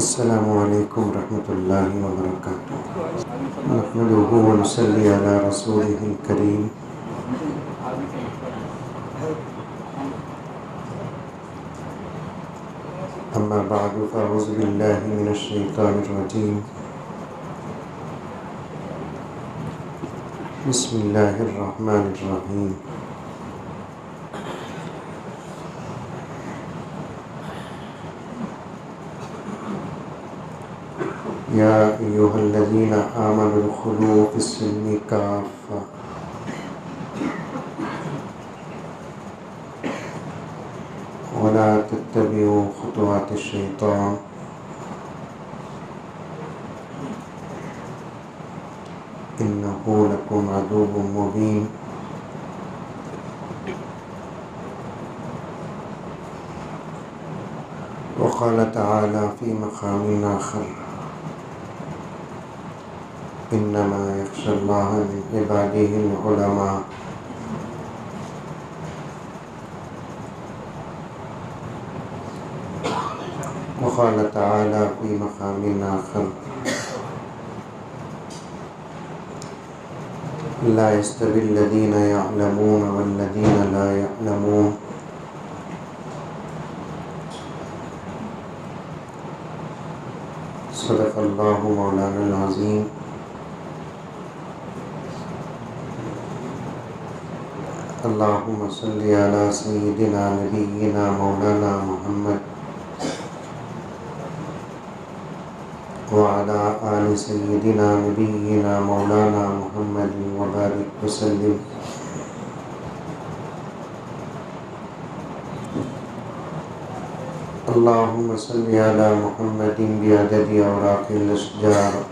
السلام علیکم ورحمۃ اللہ وبرکاتہ۔ نحمدہ ونصلی علی رسولہ الکریم۔ اما بعد فاعوذ باللہ من الشیطان الرجیم۔ بسم اللہ الرحمن الرحیم۔ یا ایھا الذین آمنوا ادخلوا فی السلم کافۃ ولا تتبعوا خطوات الشیطان انہ لکم عدو مبین۔ وقال تعالی فی مقام آخر انما یخشی اللہ من عبادہ العلماء۔ وقال تعالی فی مقام آخر لا يستوي الذین یعلمون والذین لا یعلمون۔ صدق اللہ مولانا العظیم۔ اللہم صلی علی سیدنا نبینا مولانا محمد وعلی آل سیدنا نبینا مولانا محمد وبارک وسلم۔ اللہم صلی علی محمد بعدد اوراق الاشجار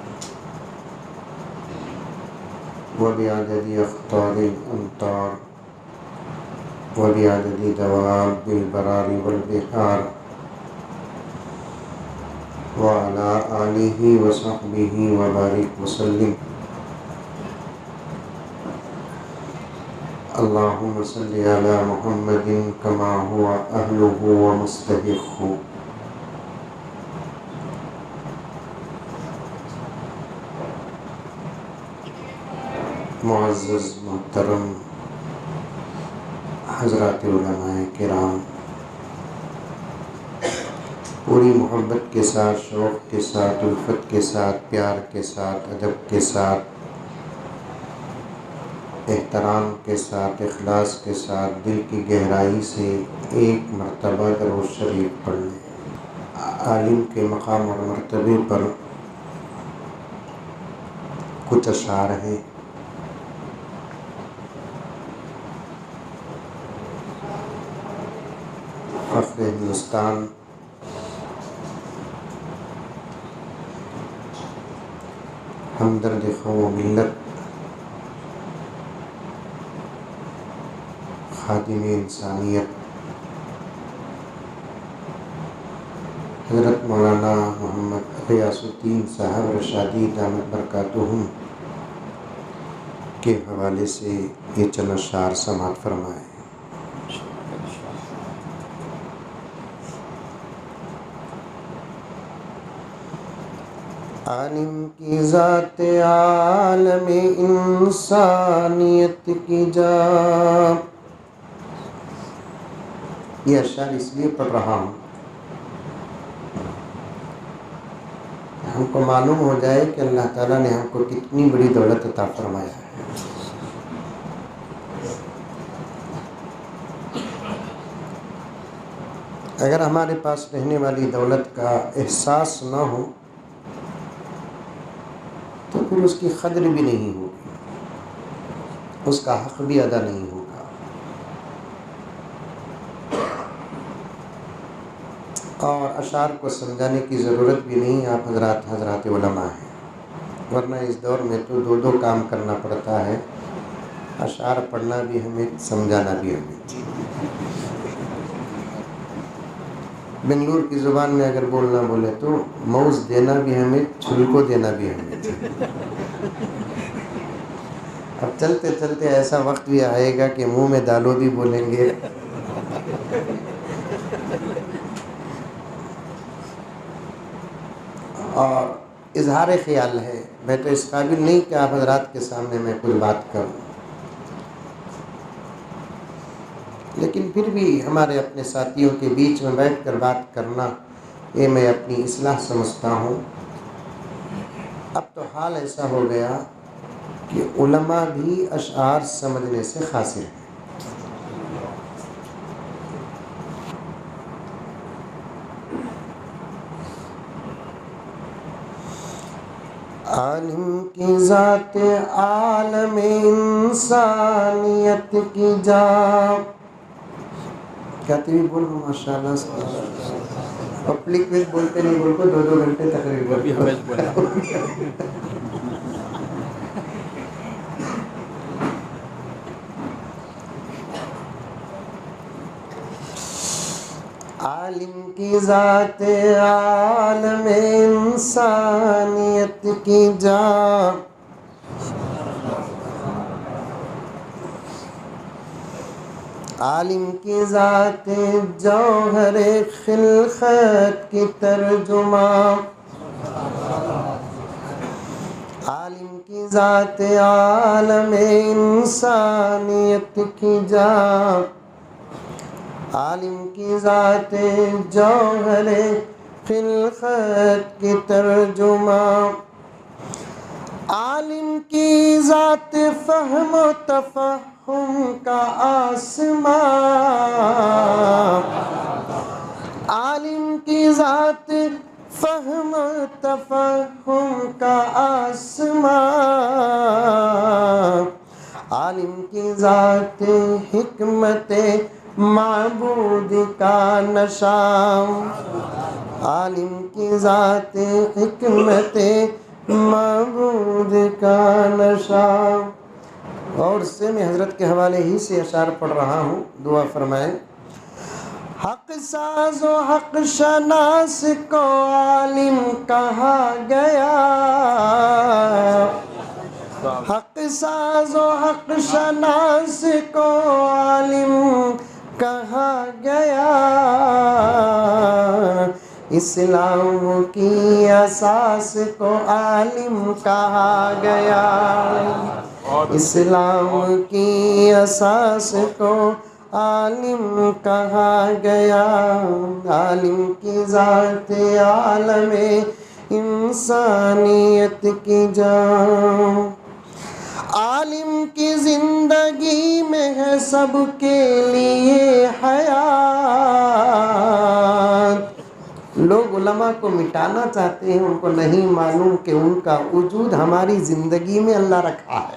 وبعدد اخطار الامطار وبعدد دواب البرار والبحار وعلى آلہ وصحبہ وبارک وسلم۔ اللہم صلی علی محمد کما هو اہلہ ومستحق۔ معزز محترم حضرات علماء کرام، پوری محبت کے ساتھ، شوق کے ساتھ، الفت کے ساتھ، پیار کے ساتھ، ادب کے ساتھ، احترام کے ساتھ، اخلاص کے ساتھ، دل کی گہرائی سے ایک مرتبہ درود شریف پڑھ لیں۔ عالم کے مقام اور مرتبے پر کچھ اشعار ہیں۔ فخر ہندوستان ہمدرد قوم و ملت، خادم انسانیت، حضرت مولانا محمد غیاث الدین صاحب رشادی دامت برکاتہم کے حوالے سے یہ چند اشعار سماعت فرمائے۔ عالم کی ذات عالم انسانیت کی جا۔ یہ اشعار اس لیے پڑھ رہا ہوں ہم کو معلوم ہو جائے کہ اللہ تعالیٰ نے ہم کو کتنی بڑی دولت عطا فرمایا ہے۔ اگر ہمارے پاس رہنے والی دولت کا احساس نہ ہو تو پھر اس کی قدر بھی نہیں ہوگی، اس کا حق بھی ادا نہیں ہوگا۔ اور اشعار کو سمجھانے کی ضرورت بھی نہیں، آپ حضرات علماء ہیں، ورنہ اس دور میں تو دو کام کرنا پڑتا ہے، اشعار پڑھنا بھی ہمیں، سمجھانا بھی ہمیں۔ بنگلور کی زبان میں اگر بولنا بولے تو موز دینا بھی ہمیں، چھل کو دینا بھی ہمیں۔ اب چلتے چلتے ایسا وقت بھی آئے گا کہ منہ میں دالو بھی بولیں گے۔ اور اظہار خیال ہے، میں تو اس قابل نہیں کہ آپ حضرات کے سامنے میں کچھ بات کروں، لیکن پھر بھی ہمارے اپنے ساتھیوں کے بیچ میں بیٹھ کر بات کرنا یہ میں اپنی اصلاح سمجھتا ہوں۔ اب تو حال ایسا ہو گیا کہ علماء بھی اشعار سمجھنے سے قاصر ہیں۔ عالم کی ذات عالم انسانیت کی جا، کہتے بھی بول رہا ہوں ماشاءاللہ سے، پبلک میں بولتے نہیں، بول کو 2 گھنٹے تقریبا۔ عالم کی ذات عالم انسانیت کی جا، عالم کی ذات جوہر خلقت کی ترجمہ، عالم کی ذات عالم انسانیت کی جا، عالم کی ذات جوہر خلقت کی ترجمہ، عالم کی ذات فہم و تفہم کا آسمان، عالم کی ذات فہم و تفہم کا آسمان، عالم کی ذات حکمت معبود کا نشان، عالم کی ذات حکمت معبود کا نشان۔ اور سے میں حضرت کے حوالے ہی سے اشعار پڑھ رہا ہوں، دعا فرمائیں۔ حق ساز و حق شناس کو عالم کہا گیا، حق ساز و حق شناس کو عالم کہا گیا، اسلام کی اساس کو عالم کہا گیا، اسلام کی اساس کو عالم کہا گیا، عالم کی ذات عالم انسانیت کی جان، عالم کی زندگی میں ہے سب کے لیے حیات۔ لوگ علماء کو مٹانا چاہتے ہیں، ان کو نہیں معلوم کہ ان کا وجود ہماری زندگی میں اللہ رکھا ہے۔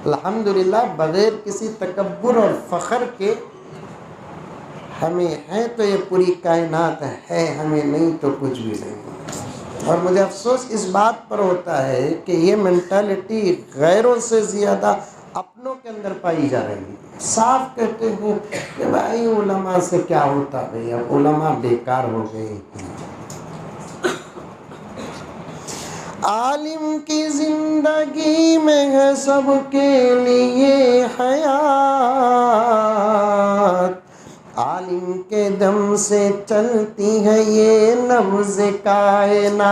الحمدللہ بغیر کسی تکبر اور فخر کے ہمیں ہے تو یہ پوری کائنات ہے، ہمیں نہیں تو کچھ بھی نہیں۔ اور مجھے افسوس اس بات پر ہوتا ہے کہ یہ مینٹالٹی غیروں سے زیادہ اپنوں کے اندر پائی جا رہی ہے۔ صاف کہتے ہیں کہ بھائی علماء سے کیا ہوتا ہے، اب علماء بیکار ہو گئے۔ عالم کی زندگی میں ہے سب کے لیے حیات، عالم کے دم سے چلتی ہے یہ نبض کائنات،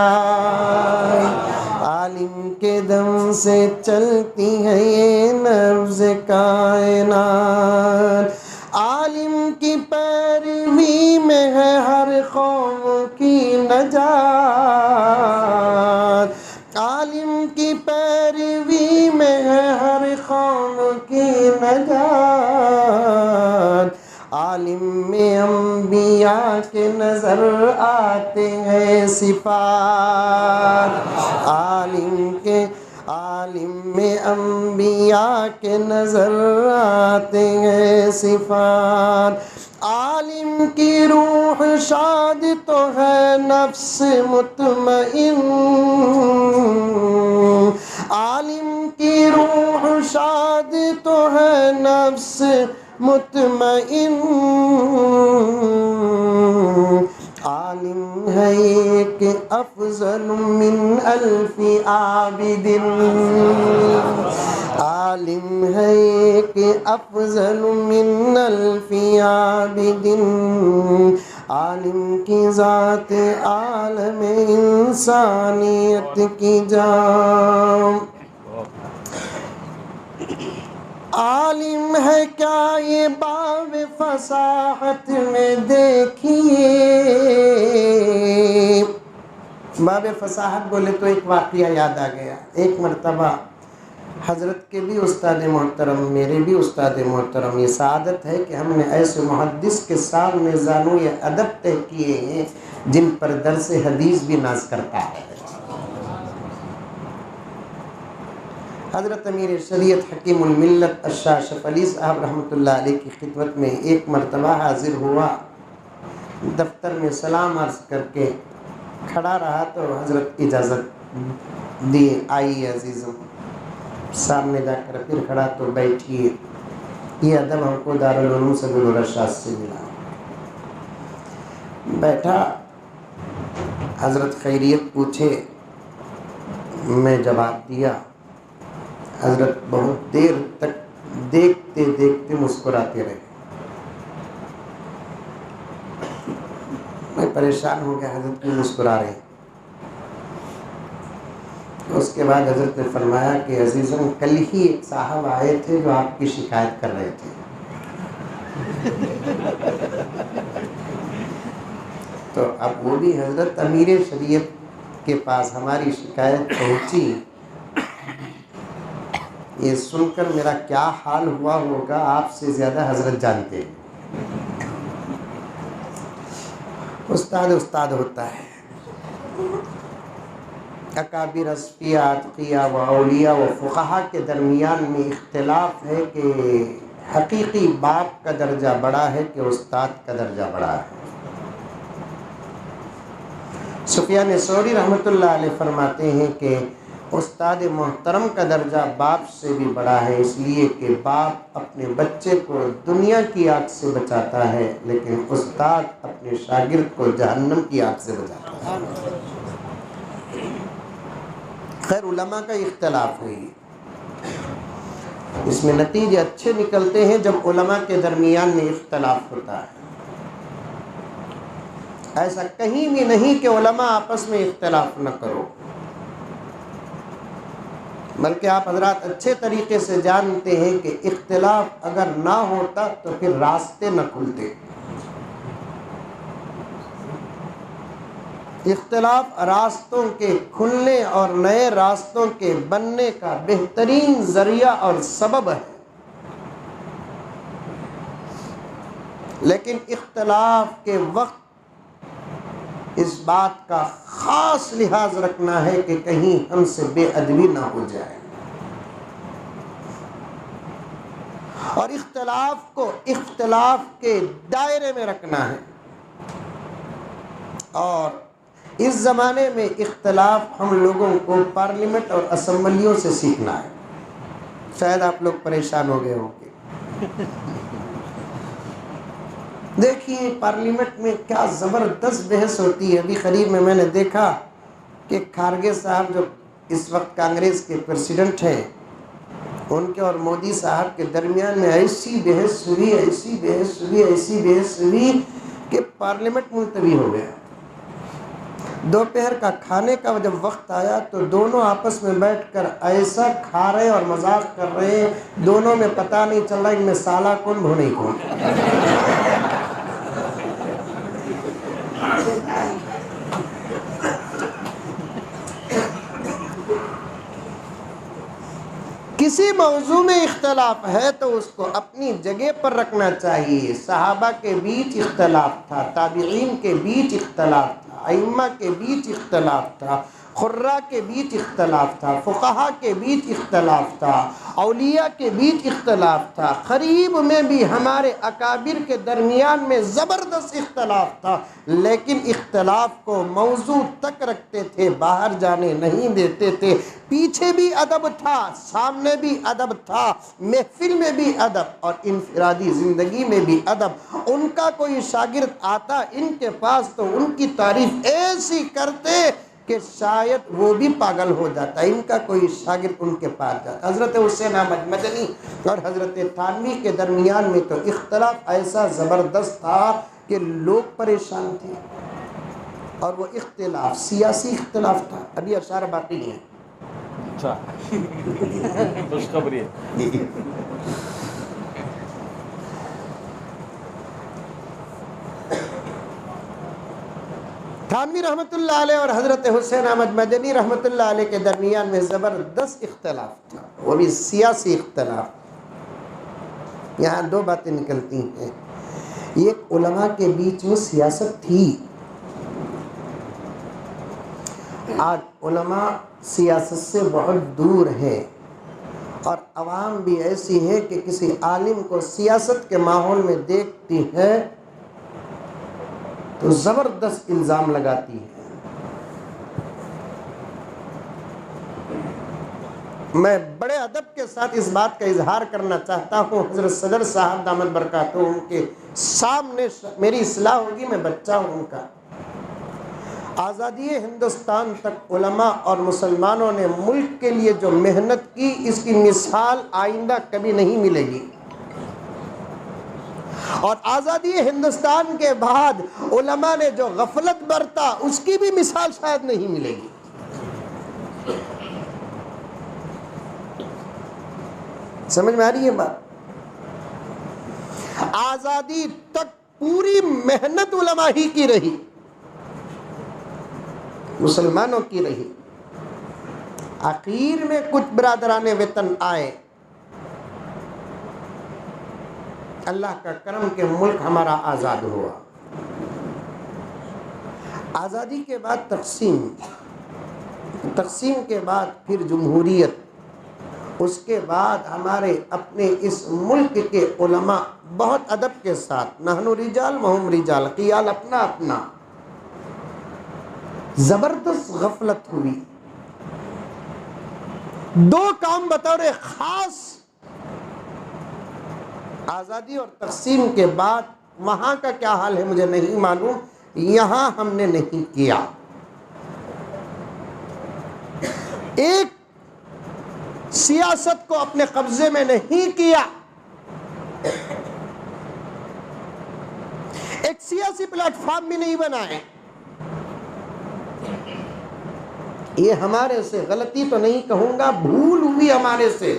عالم کے دم سے چلتی ہے یہ نبض کائنات، عالم کی پیروی میں ہے ہر قوم کی نجات، عالم کی پیروی میں ہے ہر قوم کی نجات، عالم میں انبیاء کے نظر آتے ہیں صفات، عالم میں انبیاء کے نظر آتے ہیں صفات، عالم کی روح شاد تو ہے نفس مطمئن، عالم کی روح شاد تو ہے نفس مطمئن، عالم ہے ایک افضل من الف عابد، عالم ہے ایک افضل من الف عابد، عالم کی ذات عالم انسانیت کی جان، عالم ہے کیا یہ باب فصاحت میں دیکھیے۔ باب فصاحت بولے تو ایک واقعہ یاد آ گیا۔ ایک مرتبہ حضرت کے بھی استاد محترم، میرے بھی استاد محترم، یہ سعادت ہے کہ ہم نے ایسے محدث کے سامنے زانوئے ادب طے کیے ہیں جن پر درس حدیث بھی ناز کرتا ہے۔ حضرت امیر شریعت حکیم الملت الشاہ اشرف علی صاحب رحمۃ اللہ علیہ کی خدمت میں ایک مرتبہ حاضر ہوا، دفتر میں سلام عرض کر کے کھڑا رہا تو حضرت اجازت دیے، آئیے عزیزم، سامنے جا کر پھر کھڑا تو بیٹھیے۔ یہ ادب ہم کو دارالعلوم سبیل الرشاد سے ملا۔ بیٹھا، حضرت خیریت پوچھے، میں جواب دیا۔ حضرت بہت دیر تک دیکھتے دیکھتے مسکراتے رہے۔ میں پریشان ہو گیا، حضرت کیوں مسکرا رہے ہیں؟ اس کے بعد حضرت نے فرمایا کہ عزیزم، کل ہی ایک صاحب آئے تھے جو آپ کی شکایت کر رہے تھے۔ تو اب وہ بھی حضرت امیر شریعت کے پاس ہماری شکایت پہنچی، یہ سن کر میرا کیا حال ہوا ہوگا آپ سے زیادہ حضرت جانتے ہیں۔ استاد استاد ہوتا ہے۔ اکابر اصفیاء اتقیاء و اولیاء و فقہا کے درمیان میں اختلاف ہے کہ حقیقی باپ کا درجہ بڑا ہے کہ استاد کا درجہ بڑا ہے۔ سفیان ثوری رحمۃ اللہ علیہ فرماتے ہیں کہ استاد محترم کا درجہ باپ سے بھی بڑا ہے، اس لیے کہ باپ اپنے بچے کو دنیا کی آگ سے بچاتا ہے لیکن استاد اپنے شاگرد کو جہنم کی آگ سے بچاتا ہے۔ خیر، علماء کا اختلاف ہے، اس میں نتیجے اچھے نکلتے ہیں جب علماء کے درمیان میں اختلاف ہوتا ہے۔ ایسا کہیں بھی نہیں کہ علماء آپس میں اختلاف نہ کرو، بلکہ آپ حضرات اچھے طریقے سے جانتے ہیں کہ اختلاف اگر نہ ہوتا تو پھر راستے نہ کھلتے۔ اختلاف راستوں کے کھلنے اور نئے راستوں کے بننے کا بہترین ذریعہ اور سبب ہے، لیکن اختلاف کے وقت اس بات کا خاص لحاظ رکھنا ہے کہ کہیں ہم سے بے ادبی نہ ہو جائے، اور اختلاف کو اختلاف کے دائرے میں رکھنا ہے۔ اور اس زمانے میں اختلاف ہم لوگوں کو پارلیمنٹ اور اسمبلیوں سے سیکھنا ہے۔ شاید آپ لوگ پریشان ہو گئے ہوں گے۔ دیکھیے پارلیمنٹ میں کیا زبردست بحث ہوتی ہے۔ ابھی قریب میں نے دیکھا کہ کھارگے صاحب جو اس وقت کانگریس کے پریزیڈنٹ ہیں، ان کے اور مودی صاحب کے درمیان میں ایسی بحث ہوئی کہ پارلیمنٹ ملتوی ہو گیا۔ دوپہر کا کھانے کا جب وقت آیا تو دونوں آپس میں بیٹھ کر ایسا کھا رہے اور مذاق کر رہے ہیں، دونوں میں پتہ نہیں چل رہا ان میں سالہ کون بھونے کون۔ کسی موضوع میں اختلاف ہے تو اس کو اپنی جگہ پر رکھنا چاہیے۔ صحابہ کے بیچ اختلاف تھا، تابعین کے بیچ اختلاف تھا، ائمہ کے بیچ اختلاف تھا، قراء کے بیچ اختلاف تھا، فقہا کے بیچ اختلاف تھا، اولیاء کے بیچ اختلاف تھا، قریب میں بھی ہمارے اکابر کے درمیان میں زبردست اختلاف تھا، لیکن اختلاف کو موضوع تک رکھتے تھے، باہر جانے نہیں دیتے تھے۔ پیچھے بھی ادب تھا، سامنے بھی ادب تھا، محفل میں بھی ادب اور انفرادی زندگی میں بھی ادب۔ ان کا کوئی شاگرد آتا ان کے پاس تو ان کی تعریف ایسی کرتے کہ شاید وہ بھی پاگل ہو جاتا، ان کا کوئی شاگرد ان کے پاس جاتا۔ حضرت حسین احمد مدنی اور حضرت تھانوی کے درمیان میں تو اختلاف ایسا زبردست تھا کہ لوگ پریشان تھے، اور وہ اختلاف سیاسی اختلاف تھا۔ ابھی اشعار باقی نہیں ہیں۔ اچھا خوشخبری ہے۔ تھانوی رحمۃ اللہ علیہ اور حضرت حسین احمد مدنی رحمۃ اللہ علیہ کے درمیان میں زبردست اختلاف تھا، وہ بھی سیاسی اختلاف۔ یہاں دو باتیں نکلتی ہیں، ایک علماء کے بیچ میں سیاست تھی، آج علماء سیاست سے بہت دور ہیں، اور عوام بھی ایسی ہے کہ کسی عالم کو سیاست کے ماحول میں دیکھتی ہے تو زبردست الزام لگاتی ہے۔ میں بڑے ادب کے ساتھ اس بات کا اظہار کرنا چاہتا ہوں، حضرت صدر صاحب دامت برکاتہم کے سامنے میری اصلاح ہوگی، میں بچہ ہوں ان کا۔ آزادی ہندوستان تک علماء اور مسلمانوں نے ملک کے لیے جو محنت کی، اس کی مثال آئندہ کبھی نہیں ملے گی، اور آزادی ہندوستان کے بعد علماء نے جو غفلت برتا، اس کی بھی مثال شاید نہیں ملے گی۔ سمجھ میں آ رہی ہے بات؟ آزادی تک پوری محنت علماء ہی کی رہی، مسلمانوں کی رہی، آخر میں کچھ برادران وطن آئے، اللہ کا کرم کہ ملک ہمارا آزاد ہوا۔ آزادی کے بعد تقسیم کے بعد پھر جمہوریت، اس کے بعد ہمارے اپنے اس ملک کے علماء بہت ادب کے ساتھ نحن رجال وہم رجال، خیال اپنا اپنا، زبردست غفلت ہوئی۔ دو کام بطور خاص آزادی اور تقسیم کے بعد، وہاں کا کیا حال ہے مجھے نہیں معلوم، یہاں ہم نے نہیں کیا۔ ایک سیاست کو اپنے قبضے میں نہیں کیا، ایک سیاسی پلیٹ فارم بھی نہیں بنائے۔ یہ ہمارے سے غلطی تو نہیں کہوں گا، بھول ہوئی ہمارے سے،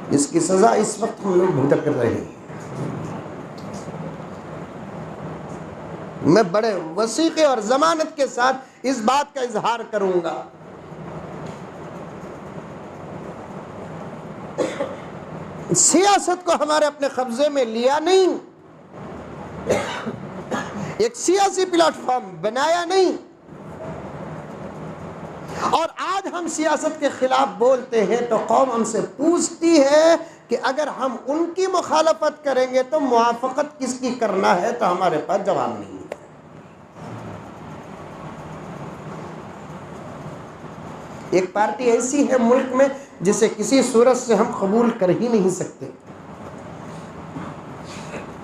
جس کی سزا اس وقت ہم لوگ بھگت رہے ہیں۔ میں بڑے وثیقے اور ضمانت کے ساتھ اس بات کا اظہار کروں گا، سیاست کو ہمارے اپنے قبضے میں لیا نہیں، ایک سیاسی پلیٹ فارم بنایا نہیں، اور آج ہم سیاست کے خلاف بولتے ہیں تو قوم ہم سے پوچھتی ہے کہ اگر ہم ان کی مخالفت کریں گے تو موافقت کس کی کرنا ہے، تو ہمارے پاس جواب نہیں ہے۔ ایک پارٹی ایسی ہے ملک میں جسے کسی صورت سے ہم قبول کر ہی نہیں سکتے،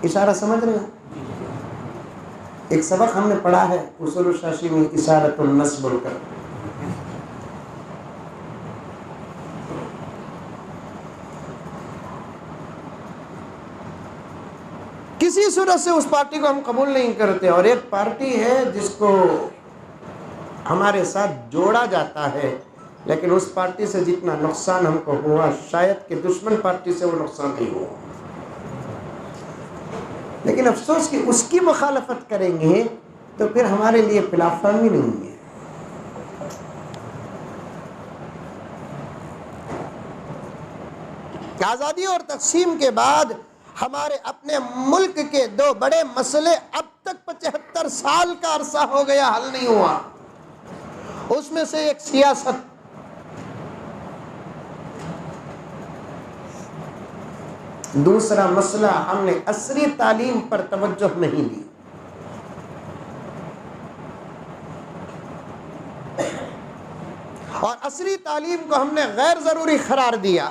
اشارہ سمجھ رہے ہیں؟ ایک سبق ہم نے پڑھا ہے اصول الشاشی میں، اشارۃ النص بول کر، کسی صورت سے اس پارٹی کو ہم قبول نہیں کرتے، اور ایک پارٹی ہے جس کو ہمارے ساتھ جوڑا جاتا ہے، لیکن اس پارٹی سے جتنا نقصان ہم کو ہوا شاید کہ دشمن پارٹی سے وہ نقصان نہیں ہوا، لیکن افسوس کہ اس کی مخالفت کریں گے تو پھر ہمارے لیے پلیٹ فارم ہی نہیں ہے۔ آزادی اور تقسیم کے بعد ہمارے اپنے ملک کے دو بڑے مسئلے اب تک 75 سال کا عرصہ ہو گیا حل نہیں ہوا، اس میں سے ایک سیاست، دوسرا مسئلہ ہم نے عصری تعلیم پر توجہ نہیں دی، اور عصری تعلیم کو ہم نے غیر ضروری قرار دیا۔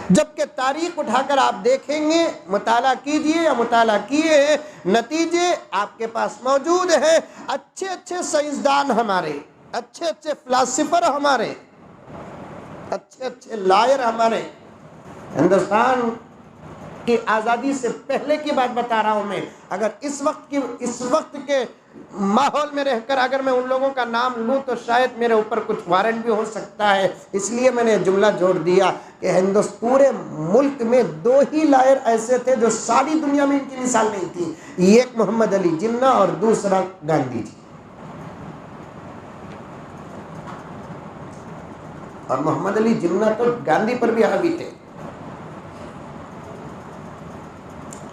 جبکہ تاریخ اٹھا کر آپ دیکھیں گے، مطالعہ کیجئے یا مطالعہ کیے ہیں، نتیجے آپ کے پاس موجود ہیں۔ اچھے اچھے سائنسدان ہمارے، اچھے اچھے فلاسفر ہمارے، اچھے اچھے لائر ہمارے، ہندوستان کی آزادی سے پہلے کی بات بتا رہا ہوں میں، اگر اس وقت کے ماحول میں رہ کر اگر میں ان لوگوں کا نام لوں تو شاید میرے اوپر کچھ وارنٹ بھی ہو سکتا ہے، اس لیے میں نے جملہ جوڑ دیا کہ پورے ملک میں 2 ہی لائر ایسے تھے جو ساری دنیا میں ان کی مثال نہیں تھی، ایک محمد علی جناح اور دوسرا گاندھی جی۔ اور محمد علی جناح تو گاندھی پر بھی حاوی تھے،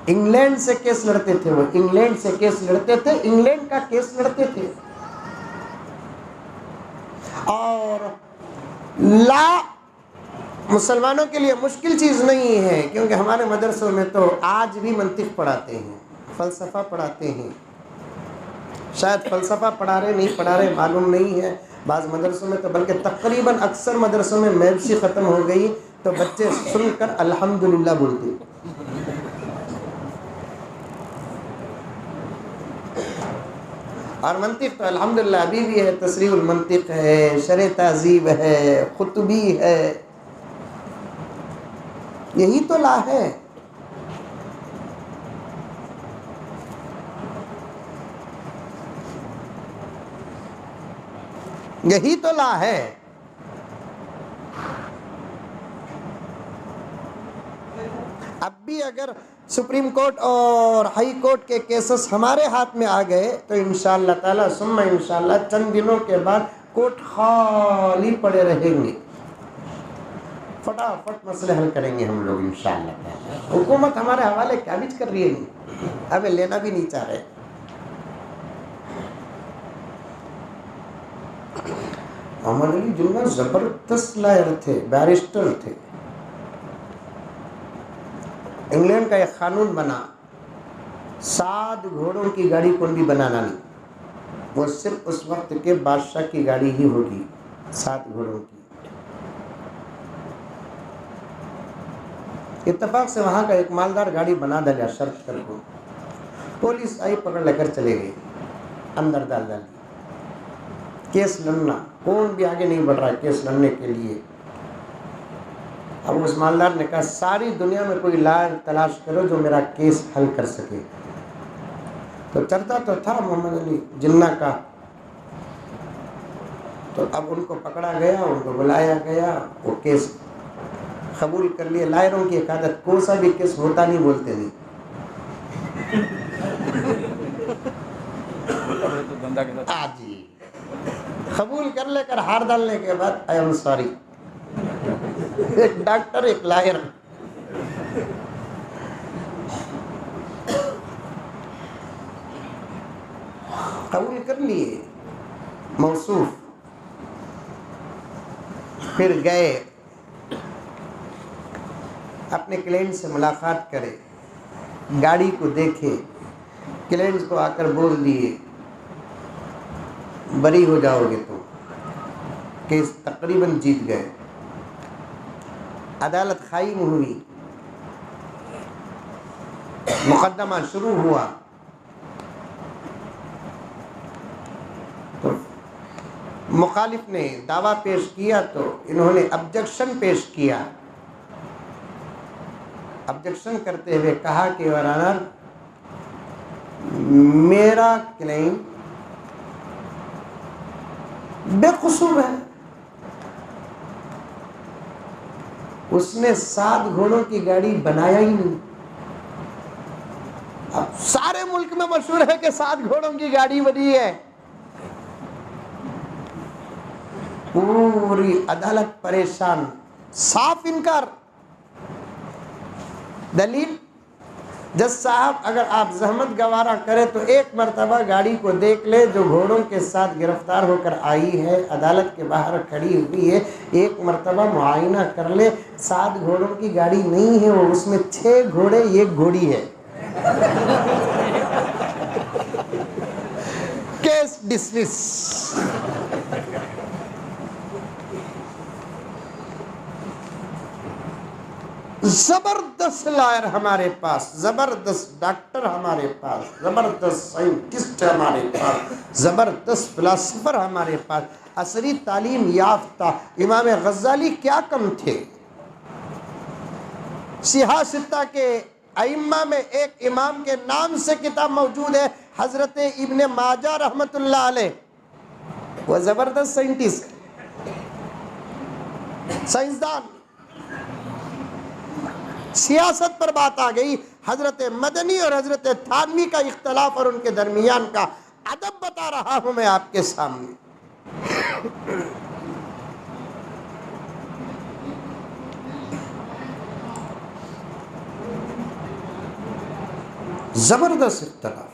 انگلینڈ سے کیس لڑتے تھے، وہ انگلینڈ سے کیس لڑتے تھے، انگلینڈ کا کیس لڑتے تھے۔ اور لا مسلمانوں کے لیے مشکل چیز نہیں ہے، کیونکہ ہمارے مدرسوں میں تو آج بھی منطق پڑھاتے ہیں، فلسفہ پڑھاتے ہیں، شاید فلسفہ پڑھا رہے نہیں پڑھا رہے معلوم نہیں ہے، بعض مدرسوں میں تو بلکہ تقریباً اکثر مدرسوں میں میوسی ختم ہو گئی تو بچے سن کر الحمدللہ بولتے۔ اور منطق تو الحمدللہ ابھی بھی ہے، تصریح المنطق ہے، شرح تہذیب ہے، قطبی ہے، یہی تو لا ہے۔ یہی تو لا ہے۔ اب بھی اگر سپریم کورٹ اور ہائی کورٹ کے کیسز ہمارے ہاتھ میں آ گئے تو انشاءاللہ تعالی ثم انشاءاللہ چند دنوں کے بعد کورٹ خالی پڑے رہیں گے، فٹافٹ مسئلے حل کریں گے ہم لوگ انشاءاللہ۔ حکومت ہمارے حوالے کابج کر رہی ہے، نہیں ہمیں لینا بھی نہیں چاہ رہے۔ محمد علی جناح زبردست لائر تھے، بیرسٹر تھے۔ انگلینڈ کا ایک قانون بنا، 7 گھوڑوں کی گاڑی کون بھی بنانا نہیں، وہ صرف اس وقت کے بادشاہ کی گاڑی ہی ہوگی، 7 گھوڑوں کی۔ اتفاق سے وہاں کا ایک مالدار گاڑی بنا ڈالا شرط کر کو، پولیس آئی پکڑ لے کر چلے گئی، اندر ڈال ڈالی، کیس لڑنا، کون بھی آگے نہیں بڑھ رہا کیس لڑنے کے لیے۔ اب اس مالدار نے کہا ساری دنیا میں کوئی لائر تلاش کرو جو میرا کیس حل کر سکے۔ تو چرتا تو تھا محمد علی جناح کا، تو اب ان کو پکڑا گیا، ان کو بلایا گیا، وہ کیس قبول کر لیے۔ لائروں کی ایک عادت، کوئی سا بھی کیس ہوتا نہیں بولتے نہیں، جی قبول کر لے کر ہار ڈالنے کے بعد آئی ایم سوری، ایک ڈاکٹر ایک لائر، قبول کر لیے، موصوف، پھر گئے اپنے کلائنٹ سے ملاقات کرے، گاڑی کو دیکھے، کلائنٹ کو آ کر بول دیے بری ہو جاؤ گے تو، کیس تقریباً جیت گئے، عدالت قائم ہوئی، مقدمہ شروع ہوا، تو مخالف نے دعویٰ پیش کیا تو انہوں نے آبجیکشن پیش کیا، آبجیکشن کرتے ہوئے کہا کہ یور آنر، میرا کلیم بے قصور ہے، اس نے 7 گھوڑوں کی گاڑی بنایا ہی نہیں۔ اب سارے ملک میں مشہور ہے کہ 7 گھوڑوں کی گاڑی بنی ہے، پوری عدالت پریشان، صاف انکار۔ دلیل، جج صاحب اگر آپ زحمت گوارا کریں تو ایک مرتبہ گاڑی کو دیکھ لے جو گھوڑوں کے ساتھ گرفتار ہو کر آئی ہے، عدالت کے باہر کھڑی ہوئی ہے، ایک مرتبہ معائنہ کر لے، 7 گھوڑوں کی گاڑی نہیں ہے وہ، اس میں 6 گھوڑے 1 گھوڑی ہے۔ Case dismiss. زبردست لائر ہمارے پاس، زبردست ڈاکٹر ہمارے پاس، زبردست سائنٹسٹ ہمارے پاس، زبردست فلاسفر ہمارے پاس، عصری تعلیم یافتہ۔ امام غزالی کیا کم تھے؟ سیاہ ستہ کے ائمہ میں ایک امام کے نام سے کتاب موجود ہے، حضرت ابن ماجہ رحمت اللہ علیہ۔ وہ زبردست سائنٹسٹ، سائنسدان۔ سیاست پر بات آ گئی، حضرت مدنی اور حضرت تھانوی کا اختلاف اور ان کے درمیان کا ادب بتا رہا ہوں میں آپ کے سامنے۔ زبردست اختلاف۔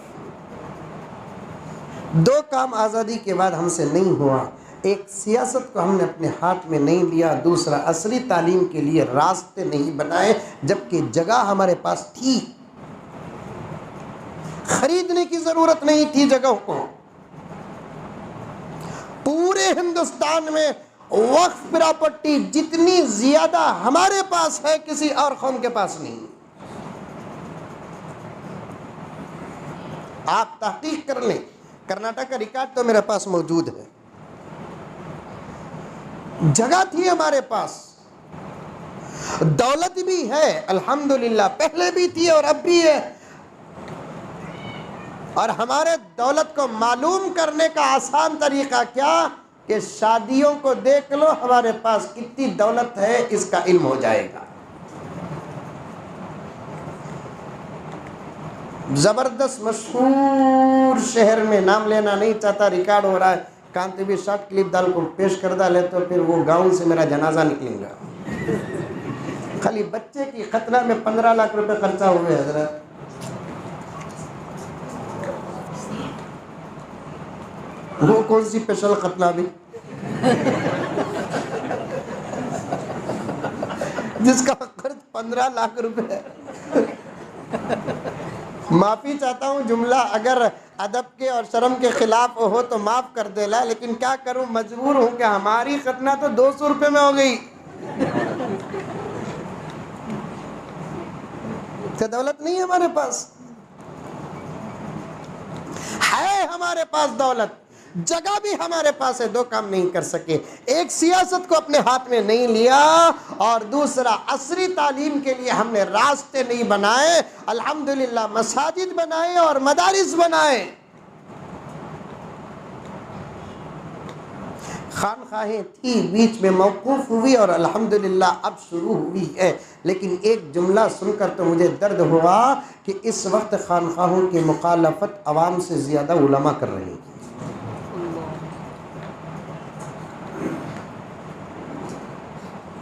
دو کام آزادی کے بعد ہم سے نہیں ہوا، ایک سیاست کو ہم نے اپنے ہاتھ میں نہیں لیا، دوسرا عصری تعلیم کے لیے راستے نہیں بنائے، جبکہ جگہ ہمارے پاس تھی، خریدنے کی ضرورت نہیں تھی جگہوں کو۔ پورے ہندوستان میں وقف پراپرٹی جتنی زیادہ ہمارے پاس ہے کسی اور قوم کے پاس نہیں۔ آپ تحقیق کر لیں، کرناٹک کا ریکارڈ تو میرے پاس موجود ہے۔ جگہ تھی ہمارے پاس، دولت بھی ہے الحمدللہ، پہلے بھی تھی اور اب بھی ہے۔ اور ہمارے دولت کو معلوم کرنے کا آسان طریقہ کیا کہ شادیوں کو دیکھ لو، ہمارے پاس کتنی دولت ہے اس کا علم ہو جائے گا۔ زبردست مشہور شہر میں، نام لینا نہیں چاہتا، ریکارڈ ہو رہا ہے، کانتی بھی شارٹ کلپ ڈال کو پیش کردہ لے تو پھر وہ گاؤں سے میرا جنازہ نکلیں گا۔ خالی بچے کی ختنہ میں 15 لاکھ روپے خرچہ ہوئے حضرت۔ وہ کون سی پیشل ختنہ بھی جس کا خرچ 15 لاکھ روپے ہے۔ معافی چاہتا ہوں، جملہ اگر ادب کے اور شرم کے خلاف ہو تو معاف کر دے لا، لیکن کیا کروں، مجبور ہوں کہ ہماری ختنہ تو 200 روپے میں ہو گئی۔ تو دولت نہیں ہمارے پاس ہے، ہمارے پاس دولت، جگہ بھی ہمارے پاس ہے، دو کام نہیں کر سکے، ایک سیاست کو اپنے ہاتھ میں نہیں لیا اور دوسرا عصری تعلیم کے لیے ہم نے راستے نہیں بنائے۔ الحمدللہ مساجد بنائے اور مدارس بنائے، خانقاہیں تھی، بیچ میں موقوف ہوئی اور الحمدللہ اب شروع ہوئی ہے۔ لیکن ایک جملہ سن کر تو مجھے درد ہوا کہ اس وقت خانقاہوں کی مخالفت عوام سے زیادہ علماء کر رہے ہیں۔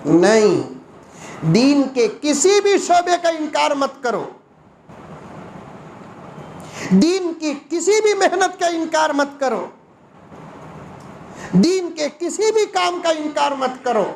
نہیں، دین کے کسی بھی شعبے کا انکار مت کرو، دین کی کسی بھی محنت کا انکار مت کرو، دین کے کسی بھی کام کا انکار مت کرو۔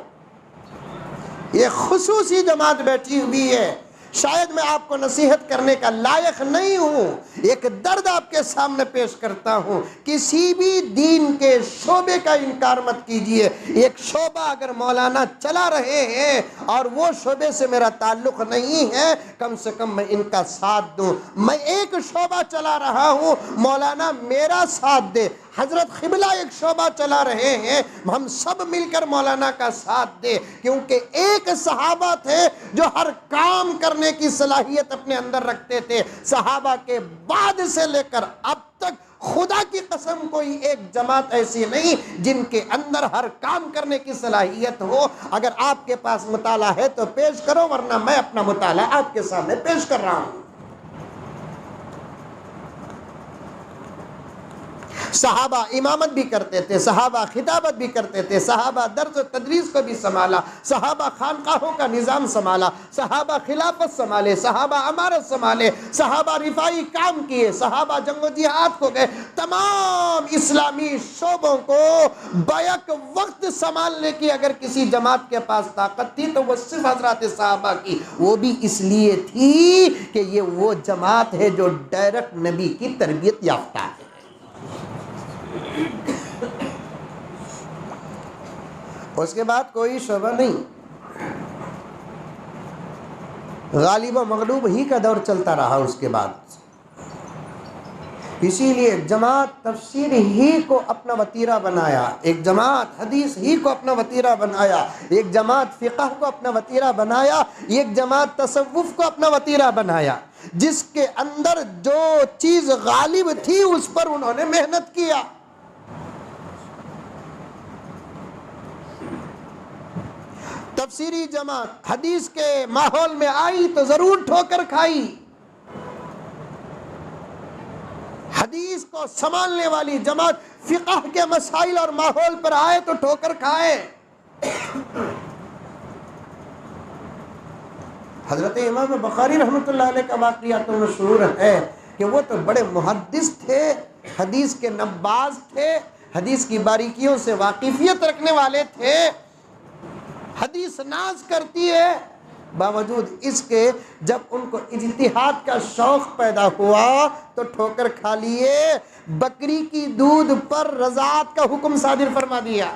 یہ خصوصی جماعت بیٹھی ہوئی ہے، شاید میں آپ کو نصیحت کرنے کا لائق نہیں ہوں، ایک درد آپ کے سامنے پیش کرتا ہوں، کسی بھی دین کے شعبے کا انکار مت کیجئے۔ ایک شعبہ اگر مولانا چلا رہے ہیں اور وہ شعبے سے میرا تعلق نہیں ہے، کم سے کم میں ان کا ساتھ دوں۔ میں ایک شعبہ چلا رہا ہوں، مولانا میرا ساتھ دے۔ حضرت قبلہ ایک شعبہ چلا رہے ہیں، ہم سب مل کر مولانا کا ساتھ دے، کیونکہ ایک صحابہ تھے جو ہر کام کرنے کی صلاحیت اپنے اندر رکھتے تھے۔ صحابہ کے بعد سے لے کر اب تک خدا کی قسم کوئی ایک جماعت ایسی نہیں جن کے اندر ہر کام کرنے کی صلاحیت ہو۔ اگر آپ کے پاس مطالعہ ہے تو پیش کرو، ورنہ میں اپنا مطالعہ آپ کے سامنے پیش کر رہا ہوں۔ صحابہ امامت بھی کرتے تھے، صحابہ خطابت بھی کرتے تھے، صحابہ درس و تدریس کو بھی سنبھالا، صحابہ خانقاہوں کا نظام سنبھالا، صحابہ خلافت سنبھالے، صحابہ امارت سنبھالے، صحابہ رفاعی کام کیے، صحابہ جنگ و جہاد کو گئے۔ تمام اسلامی شعبوں کو بیک وقت سنبھالنے کی اگر کسی جماعت کے پاس طاقت تھی تو وہ صرف حضرات صحابہ کی، وہ بھی اس لیے تھی کہ یہ وہ جماعت ہے جو ڈائریکٹ نبی کی تربیت یافتہ ہے۔ اس کے بعد کوئی شعبہ نہیں۔ غالب و مغلوب ہی کا دور چلتا رہا اس کے بعد. اسی لیے جماعت تفسیر ہی کو اپنا وتیرہ بنایا، ایک جماعت حدیث ہی کو اپنا وتیرہ بنایا، ایک جماعت فقہ کو اپنا وتیرہ بنایا، ایک جماعت تصوف کو اپنا وتیرہ بنایا. جس کے اندر جو چیز غالب تھی اس پر انہوں نے محنت کیا. تفسیری جماعت حدیث کے ماحول میں آئی تو ضرور ٹھوکر کھائی. حدیث کو سنبھالنے والی جماعت فقہ کے مسائل اور ماحول پر آئے تو ٹھوکر کھائے. حضرت امام بخاری رحمۃ اللہ علیہ کا واقعہ تو مشہور ہے کہ وہ تو بڑے محدث تھے، حدیث کے نباز تھے، حدیث کی باریکیوں سے واقفیت رکھنے والے تھے. حدیث ناز کرتی ہے، باوجود اس کے جب ان کو اجتہاد کا شوق پیدا ہوا تو ٹھوکر کھا لیے. بکری کی دودھ پر رضاعت کا حکم صادر فرما دیا.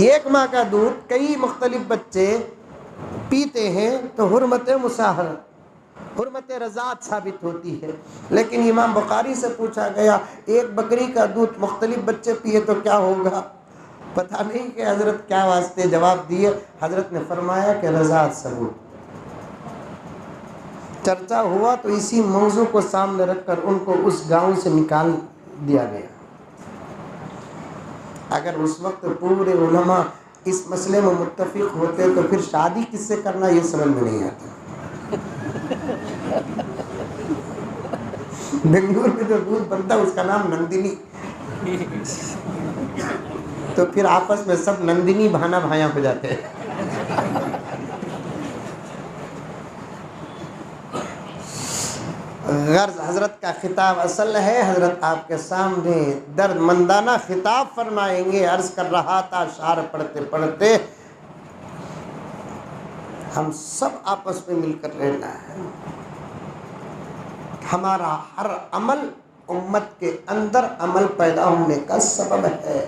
ایک ماہ کا دودھ کئی مختلف بچے پیتے ہیں تو حرمت مصاحرت، حرمت رضاعت ثابت ہوتی ہے. لیکن امام بخاری سے پوچھا گیا ایک بکری کا دودھ مختلف بچے پیے تو کیا ہوگا؟ پتہ نہیں کہ حضرت کیا واسطے جواب دیے. حضرت نے فرمایا کہ رضاعت ثبوت. چرچا ہوا تو اسی موضوع کو سامنے رکھ کر ان کو اس گاؤں سے نکال دیا گیا. اگر اس وقت پورے علماء اس مسئلے میں متفق ہوتے تو پھر شادی کس سے کرنا یہ سمجھ میں نہیں آتا. بنگلور میں جو دودھ بنتا اس کا نام نندنی، تو پھر آپس میں سب نندنی بہانا بھائیاں ہو جاتے ہیں. غرض حضرت کا خطاب اصل ہے، حضرت آپ کے سامنے درد مندانہ خطاب فرمائیں گے. عرض کر رہا تھا اشعار پڑھتے پڑھتے ہم سب آپس میں مل کر رہنا ہے. ہمارا ہر عمل امت کے اندر عمل پیدا ہونے کا سبب ہے.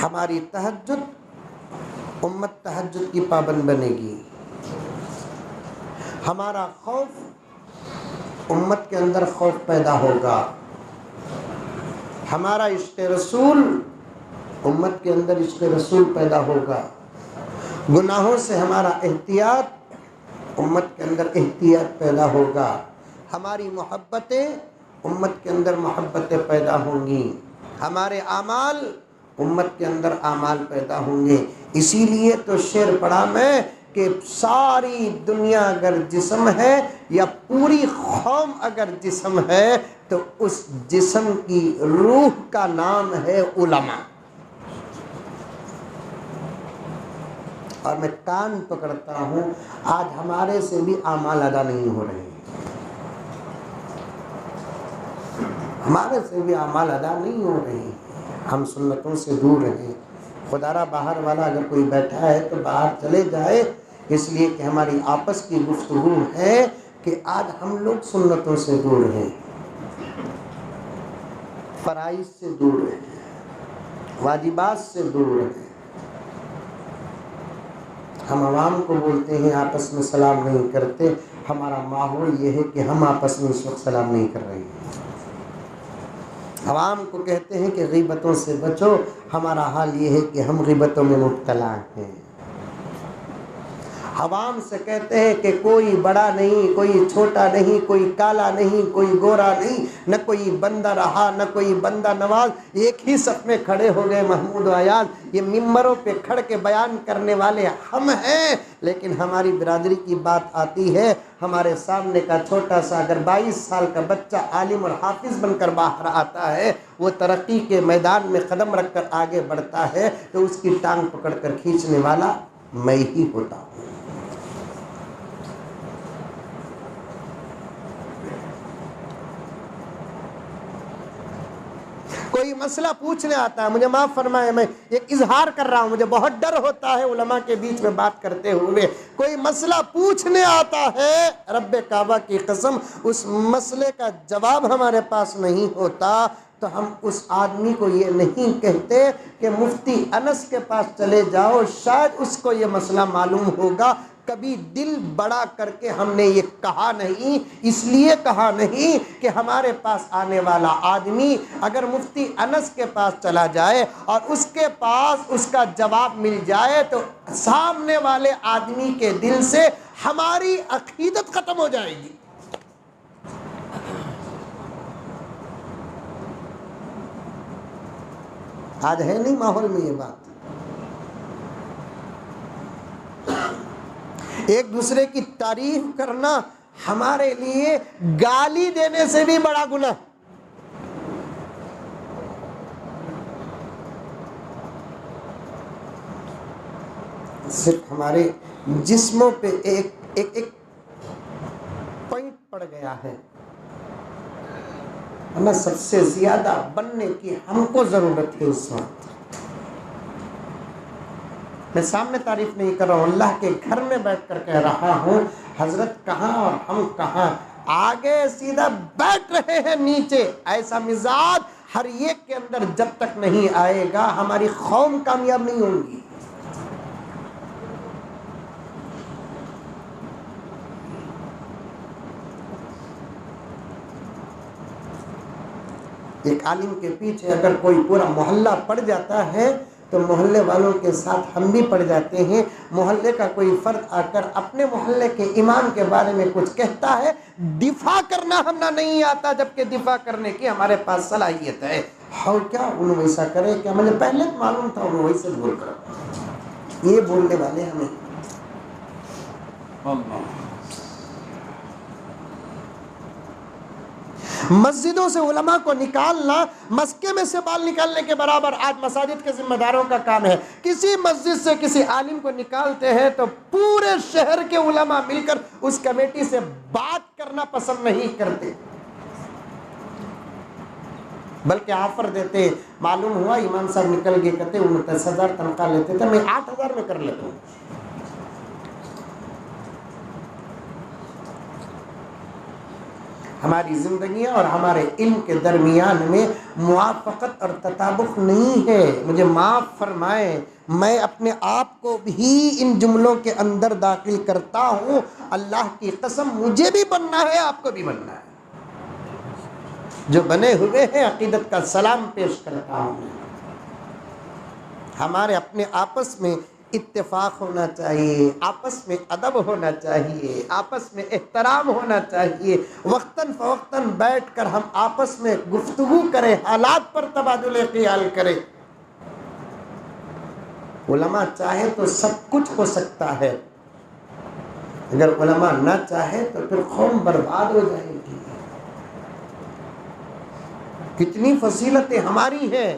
ہماری تہجد امت تہجد کی پابند بنے گی. ہمارا خوف امت کے اندر خوف پیدا ہوگا. ہمارا عشق رسول امت کے اندر عشق رسول پیدا ہوگا. گناہوں سے ہمارا احتیاط امت کے اندر احتیاط پیدا ہوگا. ہماری محبتیں امت کے اندر محبتیں پیدا ہوں گی. ہمارے اعمال امت کے اندر اعمال پیدا ہوں گے. اسی لیے تو شعر پڑھا میں کہ ساری دنیا اگر جسم ہے یا پوری قوم اگر جسم ہے تو اس جسم کی روح کا نام ہے علماء. اور میں کان پکڑتا ہوں آج ہمارے سے بھی اعمال ادا نہیں ہو رہے ہیں. ہمارے سے بھی اعمال ادا نہیں ہو رہے ہیں. ہم سنتوں سے دور ہیں. خدا را باہر والا اگر کوئی بیٹھا ہے تو باہر چلے جائے، اس لیے کہ ہماری آپس کی گفتگو ہے کہ آج ہم لوگ سنتوں سے دور ہیں، فرائض سے دور ہیں، واجبات سے دور ہیں. ہم عوام کو بولتے ہیں آپس میں سلام نہیں کرتے. ہمارا ماحول یہ ہے کہ ہم آپس میں اس وقت سلام نہیں کر رہے ہیں. عوام کو کہتے ہیں کہ غیبتوں سے بچو. ہمارا حال یہ ہے کہ ہم غیبتوں میں مبتلا ہیں. عوام سے کہتے ہیں کہ کوئی بڑا نہیں، کوئی چھوٹا نہیں، کوئی کالا نہیں، کوئی گورا نہیں، نہ کوئی بندہ رہا نہ کوئی بندہ نواز. ایک ہی صف میں کھڑے ہو گئے محمود و ایاز. یہ ممبروں پہ کھڑ کے بیان کرنے والے ہم ہیں، لیکن ہماری برادری کی بات آتی ہے. ہمارے سامنے کا چھوٹا سا اگر 22 سال کا بچہ عالم اور حافظ بن کر باہر آتا ہے، وہ ترقی کے میدان میں قدم رکھ کر آگے بڑھتا ہے تو اس کی ٹانگ پکڑ کر کھینچنے والا میں ہی ہوتا ہوں. کوئی مسئلہ پوچھنے آتا ہے، مجھے معاف فرمائے میں ایک اظہار کر رہا ہوں، مجھے بہت ڈر ہوتا ہے علماء کے بیچ میں بات کرتے ہوئے. کوئی مسئلہ پوچھنے آتا ہے، رب کعبہ کی قسم اس مسئلے کا جواب ہمارے پاس نہیں ہوتا تو ہم اس آدمی کو یہ نہیں کہتے کہ مفتی انس کے پاس چلے جاؤ، شاید اس کو یہ مسئلہ معلوم ہوگا۔ کبھی دل بڑا کر کے ہم نے یہ کہا نہیں، اس لیے کہا نہیں کہ ہمارے پاس آنے والا آدمی اگر مفتی انس کے پاس چلا جائے اور اس کے پاس اس کا جواب مل جائے تو سامنے والے آدمی کے دل سے ہماری عقیدت ختم ہو جائے گی۔ آج ہے نہیں ماحول میں یہ بات۔ ایک دوسرے کی تعریف کرنا ہمارے لیے گالی دینے سے بھی بڑا گناہ۔ صرف ہمارے جسموں پہ ایک پوائنٹ پڑ گیا ہے، ہمیں سب سے زیادہ بننے کی ہم کو ضرورت ہے اس وقت۔ میں سامنے تعریف نہیں کر رہا ہوں، اللہ کے گھر میں بیٹھ کر کہہ رہا ہوں، حضرت کہاں اور ہم کہاں، آگے سیدھا بیٹھ رہے ہیں نیچے۔ ایسا مزاج ہر ایک کے اندر جب تک نہیں آئے گا ہماری قوم کامیاب نہیں ہوگی۔ ایک عالم کے پیچھے اگر کوئی پورا محلہ پڑ جاتا ہے تو محلے والوں کے ساتھ ہم بھی پڑ جاتے ہیں۔ محلے کا کوئی فرد آ کر اپنے محلے کے امام کے بارے میں کچھ کہتا ہے، دفاع کرنا ہمیں نہیں آتا، جبکہ دفاع کرنے کی ہمارے پاس صلاحیت ہے۔ ہاں کیا انہوں ویسا کرے، کیا مجھے پہلے معلوم تھا انہوں ویسے بول کر، یہ بولنے والے ہمیں۔ مسجدوں سے علماء کو نکالنا مسکے میں سے بال نکالنے کے برابر آج مساجد کے ذمہ داروں کا کام ہے۔ کسی مسجد سے کسی عالم کو نکالتے ہیں تو پورے شہر کے علماء مل کر اس کمیٹی سے بات کرنا پسند نہیں کرتے، بلکہ آفر دیتے۔ معلوم ہوا امام صاحب نکل گئے، کہتے 29,000 تنخواہ لیتے تھے، میں 8,000 میں کر لیتا ہوں۔ ہماری زندگیاں اور ہمارے علم کے درمیان میں موافقت اور تطابق نہیں ہے۔ مجھے معاف فرمائیں، میں اپنے آپ کو بھی ان جملوں کے اندر داخل کرتا ہوں۔ اللہ کی قسم مجھے بھی بننا ہے، آپ کو بھی بننا ہے۔ جو بنے ہوئے ہیں عقیدت کا سلام پیش کرتا ہوں۔ ہمارے اپنے آپس میں اتفاق ہونا چاہیے، آپس میں ادب ہونا چاہیے، آپس میں احترام ہونا چاہیے۔ وقتاً فوقتاً بیٹھ کر ہم آپس میں گفتگو کریں، حالات پر تبادلہ خیال کریں۔ علماء چاہے تو سب کچھ ہو سکتا ہے، اگر علماء نہ چاہے تو پھر قوم برباد ہو جائے گی۔ کتنی فضیلتیں ہماری ہیں،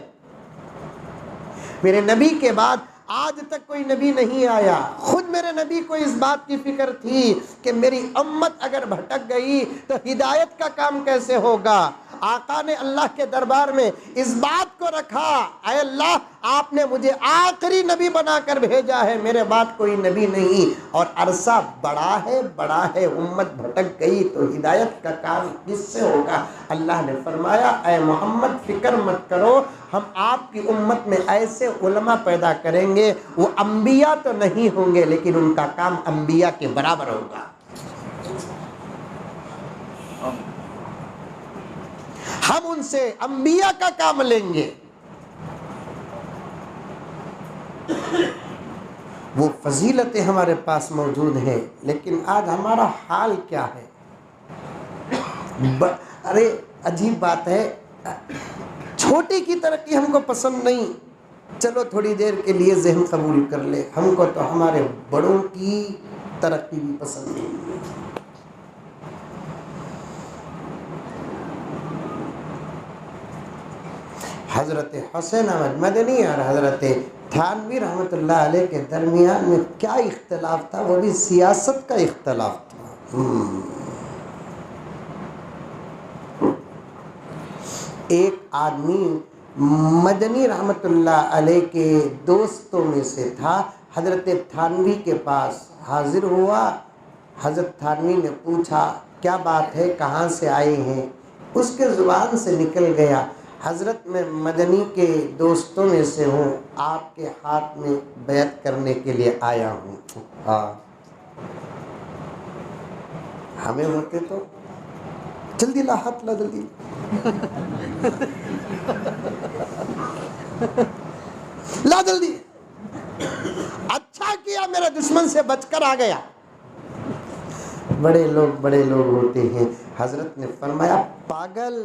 میرے نبی کے بعد آج تک کوئی نبی نہیں آیا۔ خود میرے نبی کو اس بات کی فکر تھی کہ میری امت اگر بھٹک گئی تو ہدایت کا کام کیسے ہوگا۔ آقا نے اللہ کے دربار میں اس بات کو رکھا، اے اللہ آپ نے مجھے آخری نبی بنا کر بھیجا ہے، میرے بعد کوئی نبی نہیں، اور عرصہ بڑا ہے، امت بھٹک گئی تو ہدایت کا کام کس سے ہوگا۔ اللہ نے فرمایا اے محمد فکر مت کرو، ہم آپ کی امت میں ایسے علماء پیدا کریں گے، وہ انبیاء تو نہیں ہوں گے لیکن ان کا کام انبیاء کے برابر ہوگا۔ ہم ان سے انبیاء کا کام لیں گے۔ وہ فضیلتیں ہمارے پاس موجود ہیں، لیکن آج ہمارا حال کیا ہے؟ ارے عجیب بات ہے، چھوٹی کی ترقی ہم کو پسند نہیں، چلو تھوڑی دیر کے لیے ذہن قبول کر لے، ہم کو تو ہمارے بڑوں کی ترقی بھی پسند نہیں۔ حضرت حسین احمد مدنی اور حضرت تھانوی رحمۃ اللہ علیہ کے درمیان میں کیا اختلاف تھا، وہ بھی سیاست کا اختلاف تھا۔ ایک آدمی مدنی رحمۃ اللہ علیہ کے دوستوں میں سے تھا، حضرت تھانوی کے پاس حاضر ہوا۔ حضرت تھانوی نے پوچھا کیا بات ہے، کہاں سے آئے ہیں؟ اس کے زبان سے نکل گیا حضرت میں مدنی کے دوستوں میں سے ہوں، آپ کے ہاتھ میں بیعت کرنے کے لیے آیا ہوں۔ ہاں ہمیں ہوتے تو جلدی لا ہاتھ لا جلدی لا جلدی، اچھا کیا میرے دشمن سے بچ کر آ گیا۔ بڑے لوگ ہوتے ہیں۔ حضرت نے فرمایا پاگل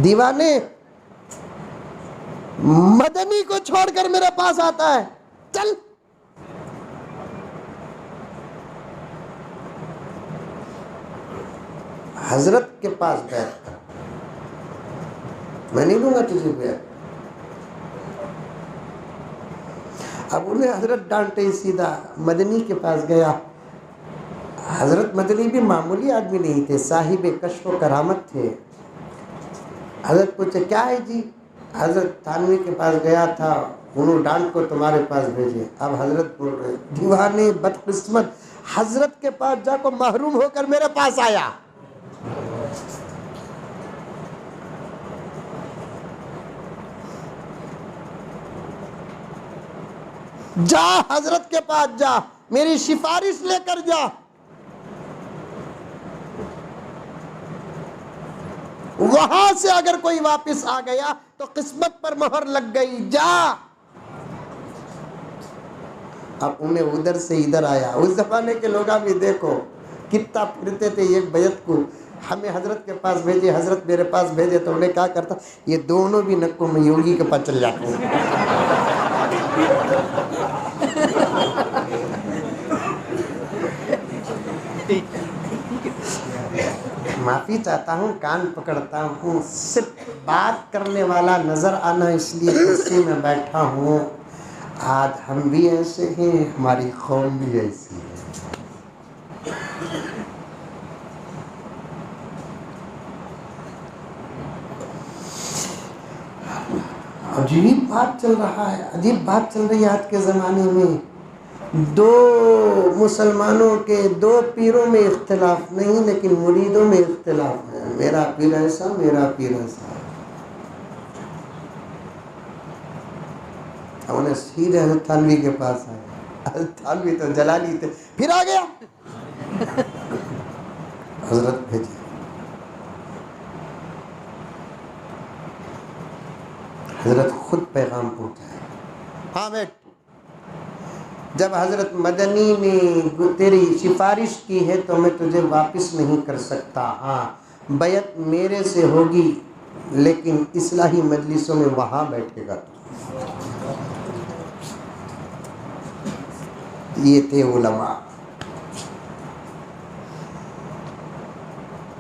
دیوانے، مدنی کو چھوڑ کر میرے پاس آتا ہے، چل۔ حضرت کے پاس بیعت کر، میں نہیں دوں گا تجھے بیعت۔ اب انہیں حضرت ڈانٹے، سیدھا مدنی کے پاس گیا۔ حضرت مدنی بھی معمولی آدمی نہیں تھے، صاحب کشف و کرامت تھے۔ حضرت پوچھے کیا ہے جی؟ حضرت تھانوی کے پاس گیا تھا، انہوں ڈانٹ کو تمہارے پاس بھیجے۔ اب حضرت بول رہے دیوانے بدقسمت، حضرت کے پاس جا کو محروم ہو کر میرے پاس آیا۔ جا حضرت کے پاس جا، میری سفارش لے کر جا۔ وہاں سے اگر کوئی واپس آ گیا تو قسمت پر مہر لگ گئی، جا۔ اب انہیں ادھر سے ادھر آیا۔ اس زمانے کے لوگ بھی دیکھو کتنا پھرتے تھے ایک بیعت کو، ہمیں حضرت کے پاس بھیجے، حضرت میرے پاس بھیجے، تو انہیں کیا کرتا، یہ دونوں بھی نکو میں یوگی کے پاس چل جاتے ہیں۔ معافی چاہتا ہوں، کان پکڑتا ہوں، صرف بات کرنے والا نظر آنا اس لیے کرسی میں بیٹھا ہوں۔ آج ہم بھی ایسے ہیں، ہماری قوم بھی ایسی ہے۔ عجیب بات چل رہا ہے، عجیب بات چل رہی ہے آج کے زمانے میں۔ دو مسلمانوں کے دو پیروں میں اختلاف نہیں، لیکن مریدوں میں اختلاف ہے، میرا پیر ایسا، میرا پیر ایسا۔ انہیں سیدھے حضرت تھانوی کے پاس آئے۔ حضرت تھانوی تو جلالی تھے، پھر آ گیا۔ حضرت بھیجے، حضرت خود پیغام پہنچائے۔ ہاں بیٹھ، جب حضرت مدنی نے تیری سفارش کی ہے تو میں تجھے واپس نہیں کر سکتا۔ ہاں بیعت میرے سے ہوگی، لیکن اصلاحی مجلسوں میں وہاں بیٹھے گا۔ یہ تھے علماء،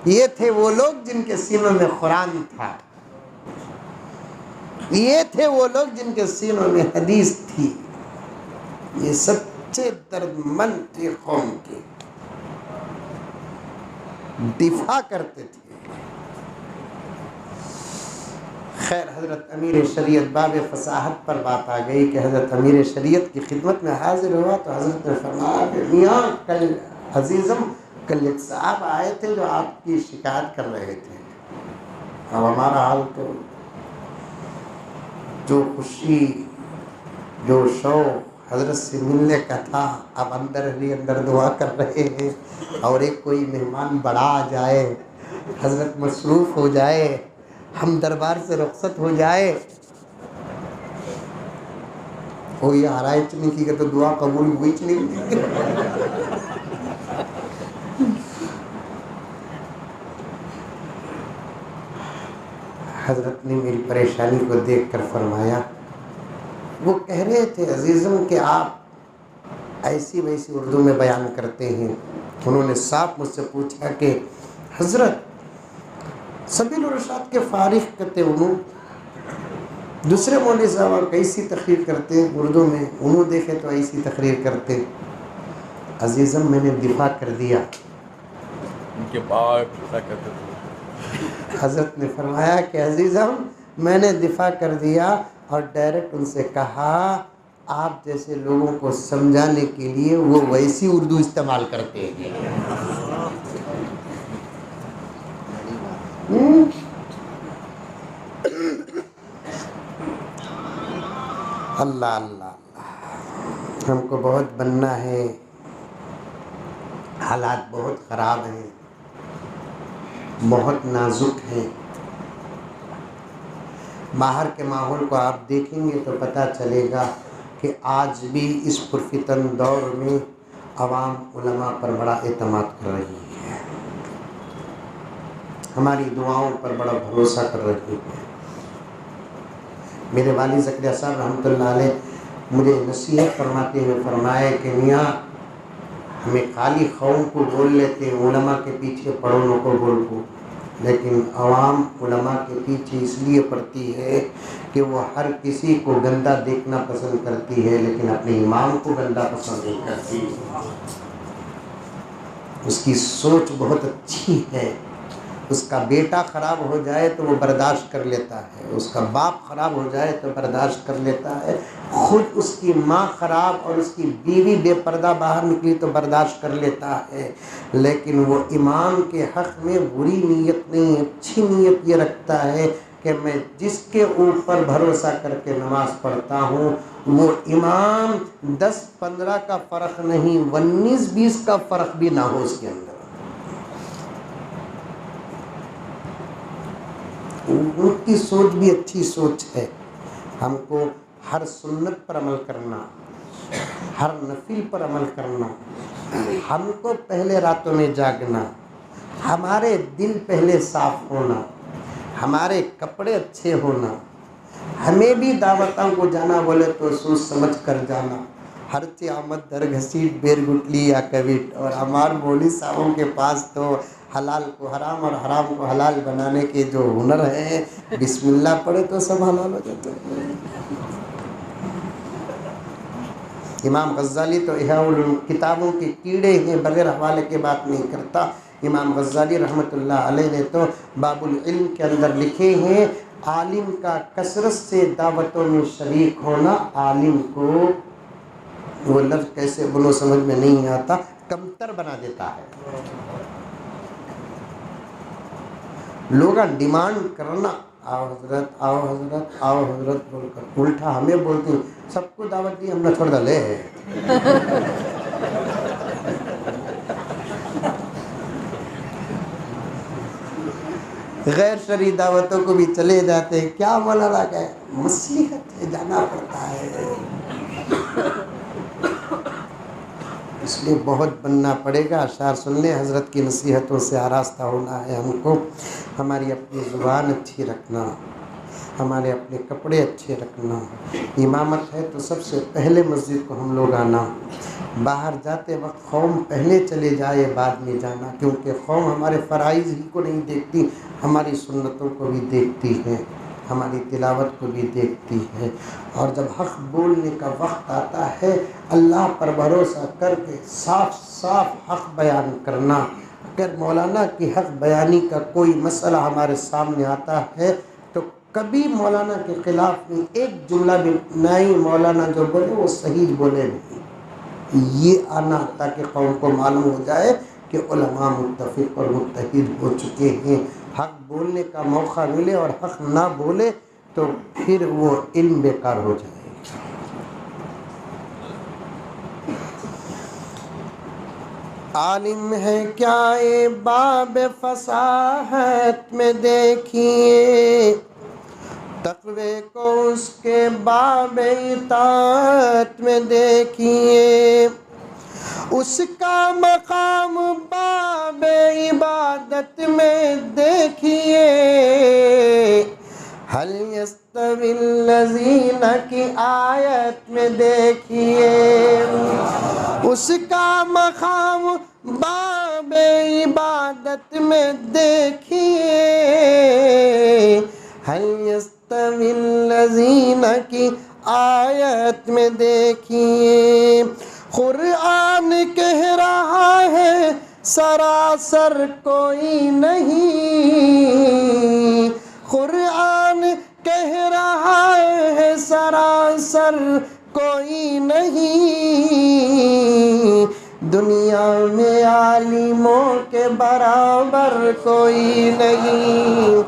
یہ تھے وہ لوگ جن کے سینوں میں قرآن تھا، یہ تھے وہ لوگ جن کے سینوں میں حدیث تھی، یہ سچے درد مند تھے، قوم کے دفاع کرتے تھے۔ خیر، حضرت امیر شریعت باب فصاحت پر بات آ گئی کہ حضرت امیر شریعت کی خدمت میں حاضر ہوا تو حضرت نے فرمایا کہ میاں کل عزیزم، کل ایک صاحب آئے تھے جو آپ کی شکایت کر رہے تھے۔ اب ہمارا حال تو جو خوشی، جو شوق حضرت سے ملنے کا تھا، اب اندر ہی اندر دعا کر رہے ہیں، اور ایک کوئی مہمان بڑا آ جائے، حضرت مصروف ہو جائے، ہم دربار سے رخصت ہو جائے۔ کوئی آرائش نہیں کی کہ تو دعا قبول ہوئی نہیں۔ حضرت نے میری پریشانی کو دیکھ کر فرمایا، وہ کہہ رہے تھے عزیزم کہ آپ ایسی ویسی اردو میں بیان کرتے ہیں۔ انہوں نے صاف مجھ سے پوچھا کہ حضرت سبیل الرشاد کے فارغ کرتے انہوں دوسرے مولوی صاحب کیسی تقریر کرتے اردو میں، انہوں دیکھے تو ایسی تقریر کرتے۔ عزیزم میں نے دفاع کر دیا۔ ان کے باپ کیا کہتے تھے؟ حضرت نے فرمایا کہ عزیزم میں نے دفاع کر دیا، اور ڈائریکٹ ان سے کہا آپ جیسے لوگوں کو سمجھانے کے لیے وہ ویسی اردو استعمال کرتے ہیں۔ اللہ اللہ اللہ، ہم کو بہت بننا ہے، حالات بہت خراب ہیں، بہت نازک ہیں۔ باہر کے ماحول کو آپ دیکھیں گے تو پتہ چلے گا کہ آج بھی اس پرفتن دور میں عوام علماء پر بڑا اعتماد کر رہی ہے، ہماری دعاؤں پر بڑا بھروسہ کر رہی ہے۔ میرے والد زکریا صاحب رحمۃ اللہ علیہ مجھے نصیحت فرماتے ہوئے فرمایا کہ میاں ہمیں خالی قوم کو بول لیتے ہیں، علماء کے پیچھے پڑھو نہ کو بول کو، لیکن عوام علماء کے پیچھے اس لیے پڑتی ہے کہ وہ ہر کسی کو گندا دیکھنا پسند کرتی ہے، لیکن اپنے امام کو گندا پسند نہیں کرتی۔ اس کی سوچ بہت اچھی ہے، اس کا بیٹا خراب ہو جائے تو وہ برداشت کر لیتا ہے، اس کا باپ خراب ہو جائے تو برداشت کر لیتا ہے، خود اس کی ماں خراب اور اس کی بیوی بے پردہ باہر نکلی تو برداشت کر لیتا ہے، لیکن وہ امام کے حق میں بری نیت نہیں، اچھی نیت یہ رکھتا ہے کہ میں جس کے اوپر بھروسہ کر کے نماز پڑھتا ہوں وہ امام 10-15 کا فرق نہیں، 19-20 کا فرق بھی نہ ہو اس کے اندر۔ ان کی سوچ بھی اچھی سوچ ہے۔ ہم کو ہر سنت پر عمل کرنا، ہر نفل پر عمل کرنا، ہم کو پہلے راتوں میں جاگنا، ہمارے دل پہلے صاف ہونا، ہمارے کپڑے اچھے ہونا، ہمیں بھی دعوتوں کو جانا بولے تو سوچ سمجھ کر جانا، ہرچی آمد در گھسیٹ بیر گٹلی یا کویٹ، اور ہمارے مولوی صاحبوں کے پاس تو حلال کو حرام اور حرام کو حلال بنانے کے جو ہنر ہے، بسم اللہ پڑھے تو سب حلال ہو جاتا ہے۔ امام غزالی تو کتابوں کے کیڑے ہیں، بغیر حوالے کے بات نہیں کرتا۔ امام غزالی رحمۃ اللہ علیہ نے تو باب العلم کے اندر لکھے ہیں، عالم کا کثرت سے دعوتوں میں شریک ہونا عالم کو، وہ لفظ کیسے بولو سمجھ میں نہیں آتا، کمتر بنا دیتا ہے۔ لوگا ڈیمانڈ کرنا، آؤ حضرت آؤ حضرت آؤ حضرت بول کر، الٹا ہمیں بولتے ہیں سب کو دعوت دی ہم نے چھوڑ ڈالے۔ غیر شرعی دعوتوں کو بھی چلے جاتے ہیں، کیا مولانا کا مصلحت ہے، جانا پڑتا ہے، اس لیے بہت بننا پڑے گا۔ اشعار سن لیں، حضرت کی نصیحتوں سے آراستہ ہونا ہے ہم کو، ہماری اپنی زبان اچھی رکھنا، ہمارے اپنے کپڑے اچھے رکھنا، امامت ہے تو سب سے پہلے مسجد کو ہم لوگ آنا، باہر جاتے وقت قوم پہلے چلے جائے بعد میں جانا، کیونکہ قوم ہمارے فرائض ہی کو نہیں دیکھتی، ہماری سنتوں کو بھی دیکھتی ہے، ہماری تلاوت کو بھی دیکھتی ہے، اور جب حق بولنے کا وقت آتا ہے اللہ پر بھروسہ کر کے صاف صاف حق بیان کرنا۔ اگر مولانا کی حق بیانی کا کوئی مسئلہ ہمارے سامنے آتا ہے تو کبھی مولانا کے خلاف نہیں ایک جملہ بھی نہیں، مولانا جو بولے وہ صحیح بولے نہیں، یہ آنا تاکہ قوم کو معلوم ہو جائے کہ علماء متفق اور متحد ہو چکے ہیں۔ حق بولنے کا موقع ملے اور حق نہ بولے تو پھر وہ علم بیکار ہو جائے۔ عالم ہے کیا اے باب فصاحت میں دیکھیے، تقوی کو اس کے باب اطاعت میں دیکھیے، اس کا مقام باب عبادت میں دیکھیے، حل یستوی الذین کی آیت میں دیکھیے، اس کا مقام باب عبادت میں دیکھیے، حل یستوی الذین کی آیت میں دیکھیے، قرآن کہہ رہا ہے سراسر کوئی نہیں، قرآن کہہ رہا ہے سراسر کوئی نہیں، دنیا میں عالموں کے برابر کوئی نہیں،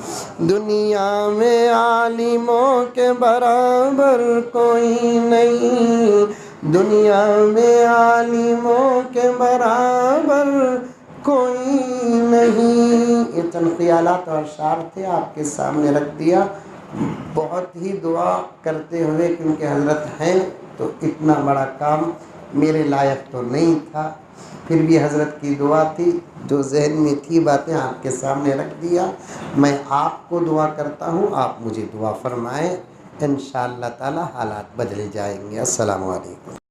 دنیا میں عالموں کے برابر کوئی نہیں، دنیا میں عالموں کے برابر کوئی نہیں۔ یہ چند خیالات اور اشعار تھے، آپ کے سامنے رکھ دیا، بہت ہی دعا کرتے ہوئے، کیونکہ حضرت ہیں تو اتنا بڑا کام میرے لائق تو نہیں تھا، پھر بھی حضرت کی دعا تھی، جو ذہن میں تھی باتیں آپ کے سامنے رکھ دیا۔ میں آپ کو دعا کرتا ہوں، آپ مجھے دعا فرمائیں، انشاءاللہ تعالی حالات بدل جائیں گے۔ السلام علیکم۔